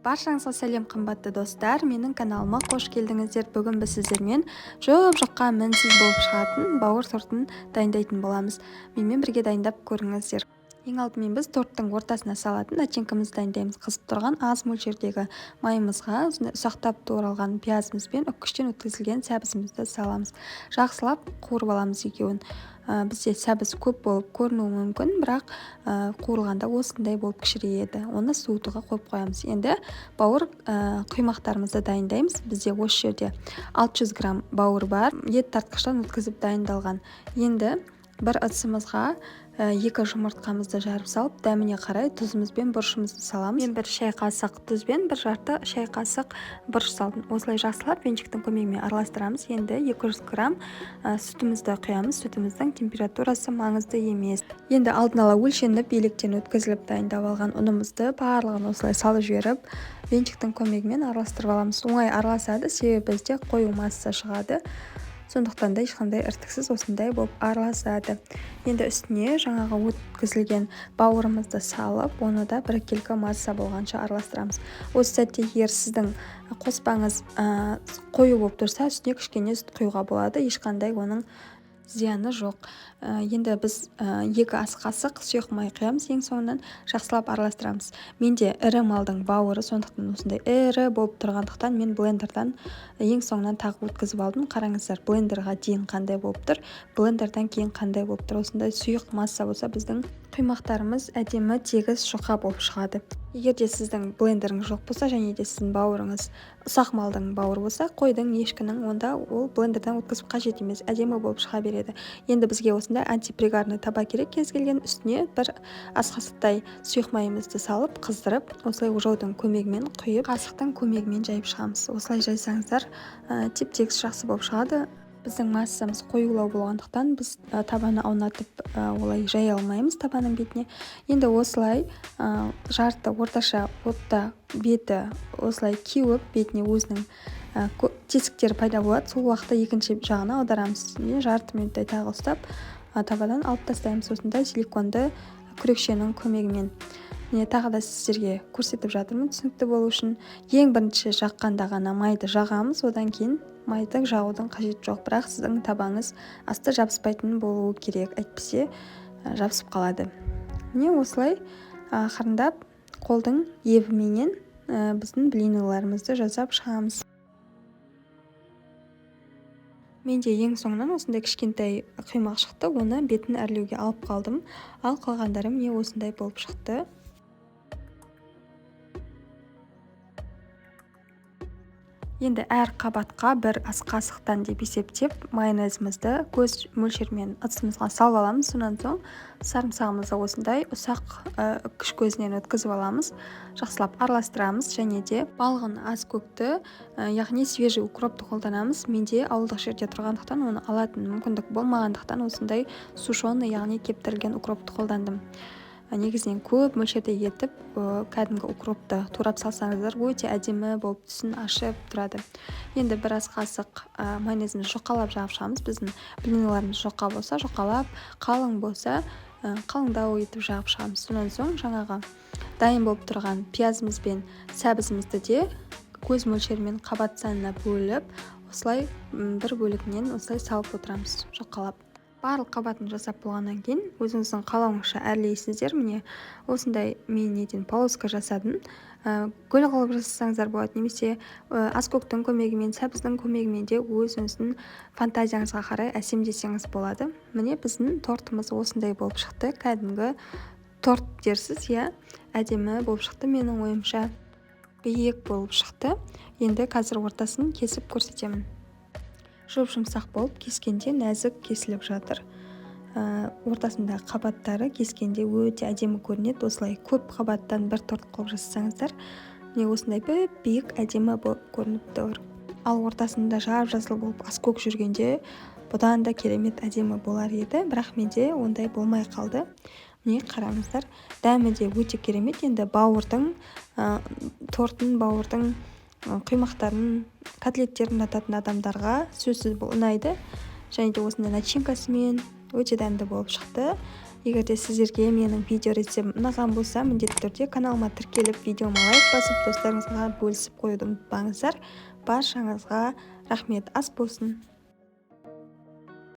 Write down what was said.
Баршаңызға сәлем қымбатты достар, менің каналыма қош келдіңіздер. Бүгін біз сіздермен жұп-жұқа мінсіз болып шығатын бауыр тортын дайындайтын боламыз. Менімен бірге дайындап көріңіздер. Ең алдымен біз торттың ортасына салатын начинкамызды дайындаймыз. Қызып тұрған аз мөлшердегі майымызға ұсақтап туралған пиязымыз бен үккіштен өткізілген сәбізімізді саламыз. Жақсылап қуырып аламыз екеуін. Бізде сәбіз көп болып көрінуі мүмкін, бірақ қуырылғанда осындай болып кішірейеді. Оны суытуға қойып қоямыз. Енді бауыр құймақтарымызды дайындаймыз. Бізде осы жерде 600 грамм бауыр бар. Ет тартқыштан өткізіп дайындалған. Енді бір ыдысымызға 2 жұмыртқамызды жарып салып, дәміне қарай тұзымыз бен бұрышымызды саламыз. Мен 1 шай қасық тұз бен 1 жарты шай қасық бұрыш салдым. Осылай жақсылап венчиктің көмегімен араластырамыз. Енді 200 грамм сүтімізді құямыз. Сүтіміздің температурасы маңызды емес. Енді алдын ала өлшеніп, електен өткізіліп дайындап алған ұнымызды барлығын осылай салып жіберіп, венчиктің көмегімен араластырып аламыз. Оңай араласады, себебі бізде қою масса шығады. Сондықтан да ешқандай іртіксіз осындай болып араласады. Енді үстіне жаңағы өткізілген бауырымызды салып, оны да біркелкі масса болғанша араластырамыз. Осы сәтте егер сіздің қоспаңыз қою болып тұрса, үстіне кішкене сүт құюға болады, ешқандай оның зияны жоқ. Енді біз 2 ас қасық сұйық май құямыз, ең соңынан жақсылап араластырамыз. Менде ірі малдың бауыры, сондықтан осындай ірі болып тұрғандықтан мен блендердан ең соңынан тағы өткізіп алдым. Қараңыздар, блендерға дейін қандай болып тұр, блендердан кейін қандай болып тұр. Осындай сұйық масса болса, біздің құймақтарымыз әдемі тегіс жұқа болып шығады. Егер де сіздің блендеріңіз жоқ болса, және де сіздің бауырыңыз ұсақ малдың бауыры болса, қойдың, ешкінің, онда ол блендерден өткізіп қажет емес, әдемі болып шыға береді. Енді бізге осындай антипригарный таба керек. Кез келген үстіне 1 ас қасықтай сұйық майымызды салып, қыздырып, осылай ожаудың көмегімен құйып, қасықтың көмегімен жайып шығамыз. Осылай жайсаңыздар, теп-тегіс жақсы болып шығады. Біздің массамыз қоюлау болғандықтан біз табаны аунатып олай жай алмаймыз табаның бетіне. Енді осылай жарты орташа отта беті осылай кеуіп, бетіне өзінің тесіктері пайда болады. Сол уақытта екінші жағына аударамыз. Жарты минуттай тағы ұстап, табадан алып тастаймыз. Осындай силиконды күрекшенің көмегімен. Тағы да сіздерге көрсетіп жатырмын, түсінікті болу үшін. Ең бірінші жаққанда ғана майды жағамыз, одан кейін майды жағудың қажеті жоқ, бірақ сіздің табаңыз асты жабыспайтын болуы керек, әйтпесе жабысып қалады. Осылай ақырындап қолдың ебіменен біздің блинуларымызды жасап шығамыз. Менде ең соңынан осындай кішкентай құймақ шықты, оны бетін әрлеуге алып қалдым, ал қалғандары міне осындай болып шықты. Енді әр қабатқа 1 ас қасықтан деп есептеп, майонезімізді көз мөлшермен ыдысымызға салып аламыз. Сонан соң сарымсағымызды осындай ұсақ үккіш көзінен өткізіп аламыз. Жақсылап араластырамыз, және де балғын аз көкті, яғни свежий укропты қолданамыз. Менде ауылдық жерде тұрғандықтан, оны алатын мүмкіндік болмағандықтан осындай сушеный, яғни кептірілген укропты қолдандым. Негізінен көп мөлшерде етіп, кәдімгі укропты турап салсаңыздар, өте әдемі болып түсін ашып тұрады. Енді 1 ас қасық майонезімізді жұқалап жағып шығамыз. Біздің блинуларымыз жұқа болса, жұқалап, қалың болса, қалыңдау етіп жағып шығамыз. Сонан соң жаңағы дайын болып тұрған пиязымыз бен сәбізімізді де көз мөлшермен қабат санына бөліп, осылай бір бөлігінен осылай салып отырамыз, жұқалап. Барлық қабатын жасап болғаннан кейін өзіңіздің қалауыңызша әрлейсіздер. Міне осындай мен полоска жасадым. Гүл қылып жасасаңыздар болады, немесе ас көктің көмегімен, сәбіздің көмегімен де өзіңіздің фантазияңызға қарай әсемдесеңіз болады. Міне біздің тортымыз осындай болып шықты. Кәдімгі торт дерсіз, әдемі болып шықты. Менің ойымша биік болып шықты. Енді қазір ортасын кесіп көрсетемін. Жұмсақ болып, кескенде нәзік кесіліп жатыр. Ортасында қабаттары кескенде өте әдемі көрінеді. Осылай көп қабаттан 1 торт қылып жасасаңыздар, осындай биік әдемі болып көрініп тұр. Ал ортасында жап-жасыл болып ас көк жүргенде бұдан да керемет әдемі болар еді, бірақ менде ондай болмай қалды. Қараңыздар, дәмі де өте керемет. Енді бауырдың тортын, бауырдың құймақтарын, котлеттерін ұнататын адамдарға сөзсіз бұл ұнайды. Және де осындай начинкасымен өте дәмді болып шықты. Егер де сіздерге менің видео рецептім ұнаған болса, міндетті түрде каналыма тіркеліп, видеома лайк басып, достарыңызға бөлісіп қоюды ұмытпаңыздар. Баршаңызға рахмет, ас болсын.